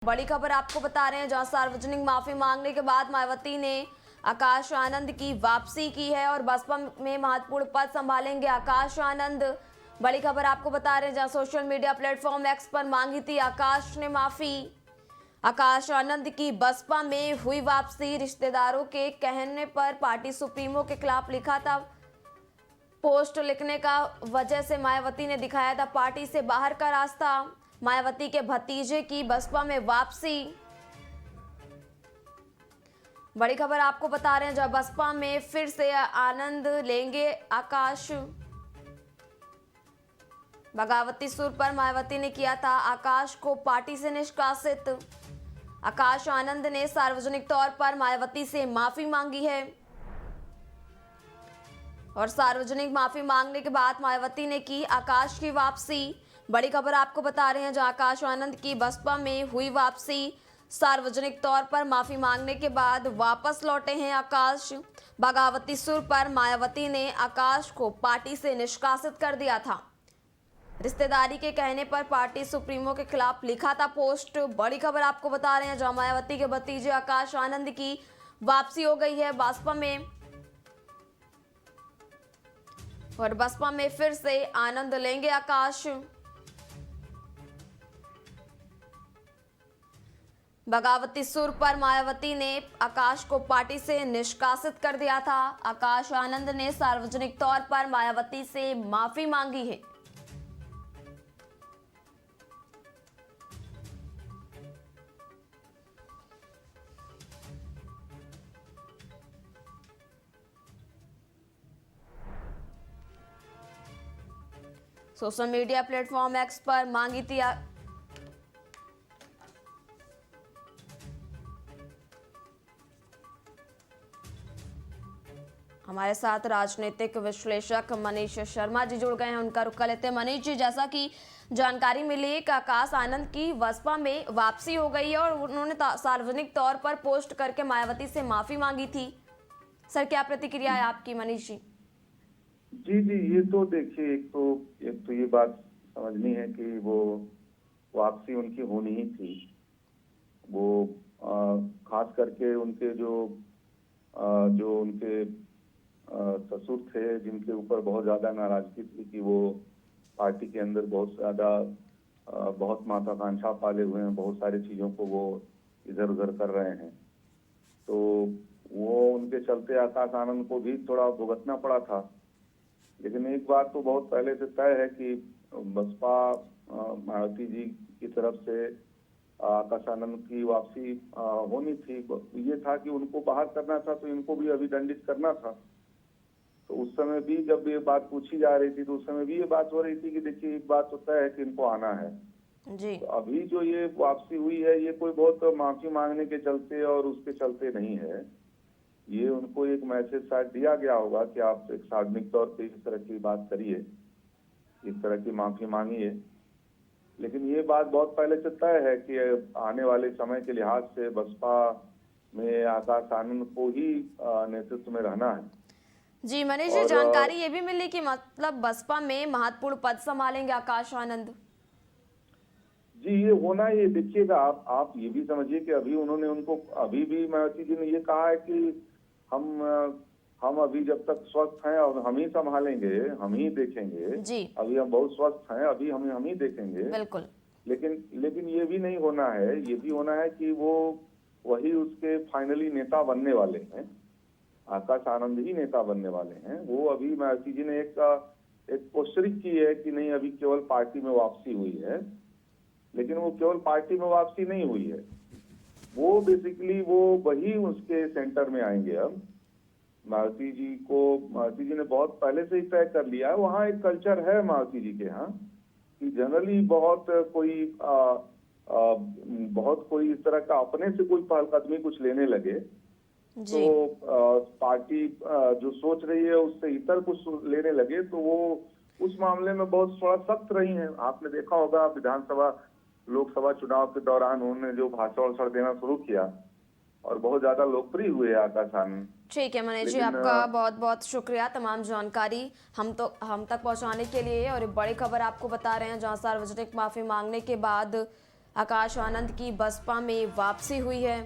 बड़ी खबर आपको बता रहे हैं, जहां सार्वजनिक माफी मांगने के बाद मायावती ने आकाश आनंद की वापसी की है और बसपा में महत्वपूर्ण पद संभालेंगे आकाश आनंद। बड़ी खबर आपको बता रहे हैं, जहां सोशल मीडिया प्लेटफॉर्म एक्स पर मांगी थी आकाश ने माफी। आकाश आनंद की बसपा में हुई वापसी। रिश्तेदारों के कहने पर पार्टी सुप्रीमो के खिलाफ लिखा था पोस्ट लिखने का वजह से मायावती ने दिखाया था पार्टी से बाहर का रास्ता। मायावती के भतीजे की बसपा में वापसी। बड़ी खबर आपको बता रहे हैं, जब बसपा में फिर से आनंद लेंगे आकाश। बगावती सुर पर मायावती ने किया था आकाश को पार्टी से निष्कासित। आकाश आनंद ने सार्वजनिक तौर पर मायावती से माफी मांगी है और सार्वजनिक माफी मांगने के बाद मायावती ने की आकाश की वापसी। बड़ी खबर आपको बता रहे हैं, जहां आकाश आनंद की बसपा में हुई वापसी। सार्वजनिक तौर पर माफी मांगने के बाद वापस लौटे हैं आकाश। बगावती सुर पर मायावती ने आकाश को पार्टी से निष्कासित कर दिया था। रिश्तेदारी के कहने पर पार्टी सुप्रीमो के खिलाफ लिखा था पोस्ट। बड़ी खबर आपको बता रहे हैं, जहां मायावती के भतीजे आकाश आनंद की वापसी हो गई है बसपा में और बसपा में फिर से आनंद लेंगे आकाश। बगावती सुर पर मायावती ने आकाश को पार्टी से निष्कासित कर दिया था। आकाश आनंद ने सार्वजनिक तौर पर मायावती से माफी मांगी है। सोशल मीडिया प्लेटफॉर्म एक्स पर मांगी थी हमारे साथ राजनीतिक विश्लेषक मनीष शर्मा जी जुड़ गए हैं, उनका रुख कर लेते हैं। मनीष जी, जैसा कि जानकारी मिली कि आकाश आनंद की बसपा में वापसी हो गई है और उन्होंने सार्वजनिक तौर पर पोस्ट करके मायावती से माफी मांगी थी। सर, क्या प्रतिक्रिया है आपकी मनीष जी? जी, ये तो देखिए, एक तो ये बात समझनी है कि वो वापसी उनकी होनी ही थी। वो खास करके उनके जो उनके ससुर थे, जिनके ऊपर बहुत ज्यादा नाराजगी थी कि वो पार्टी के अंदर बहुत महत्वाकांक्षा पाले हुए हैं, बहुत सारी चीजों को वो इधर उधर कर रहे हैं, तो वो उनके चलते आकाश आनंद को भी थोड़ा भुगतना पड़ा था। लेकिन एक बात तो बहुत पहले से तय है कि बसपा मायावती जी की तरफ से आकाश आनंद की वापसी होनी थी। ये था कि उनको बाहर करना था, तो इनको भी अभिदंडित करना था। तो उस समय भी जब ये बात पूछी जा रही थी, तो उस समय भी ये बात हो रही थी कि देखिए, एक बात तो तय है कि इनको आना है जी। तो अभी जो ये वापसी हुई है, ये कोई बहुत माफी मांगने के चलते और उसके चलते नहीं है। ये उनको एक मैसेज शायद दिया गया होगा कि आप एक सार्वजनिक तौर पे इस तरह की बात करिए, इस तरह की माफी मांगिए। लेकिन ये बात बहुत पहले से तय है कि आने वाले समय के लिहाज से बसपा में आकाश आनंद को ही नेतृत्व में रहना है। जी मनीष जी, जानकारी ये भी मिली कि मतलब बसपा में महत्वपूर्ण पद संभालेंगे आकाश आनंद। जी, ये होना, ये देखिएगा, आप ये भी समझिए कि अभी उन्होंने उनको अभी भी मायावती जी ने ये कहा है कि हम अभी जब तक स्वस्थ हैं और हम ही संभालेंगे, हम ही देखेंगे जी। अभी हम बहुत स्वस्थ हैं, अभी हम ही देखेंगे। बिल्कुल। लेकिन ये भी नहीं होना है, ये भी होना है कि वो वही उसके फाइनली नेता बनने वाले हैं। आकाश आनंद ही नेता बनने वाले हैं। वो अभी मायावती जी ने एक पोस्टरिंग की है कि नहीं, अभी केवल पार्टी में वापसी हुई है, लेकिन वो केवल पार्टी में वापसी नहीं हुई है। वो बेसिकली वो वही उसके सेंटर में आएंगे। अब मायावती जी ने बहुत पहले से ही तय कर लिया है। वहाँ एक कल्चर है मायावती जी के यहाँ कि जनरली बहुत कोई इस तरह का अपने से कोई पहलकदमी कुछ लेने लगे जी। तो पार्टी जो सोच रही है उससे इतर कुछ लेने लगे, तो वो उस मामले में बहुत थोड़ा सख्त रही हैं। आपने देखा होगा विधानसभा लोकसभा चुनाव के दौरान उन्होंने जो भाषण देना शुरू किया और बहुत ज्यादा लोकप्रिय हुए आकाश आनंद। ठीक है मनीष जी, आपका बहुत बहुत शुक्रिया तमाम जानकारी हम तक पहुंचाने के लिए। और बड़ी खबर आपको बता रहे हैं, जहां सार्वजनिक माफी मांगने के बाद आकाश आनंद की बसपा में वापसी हुई है।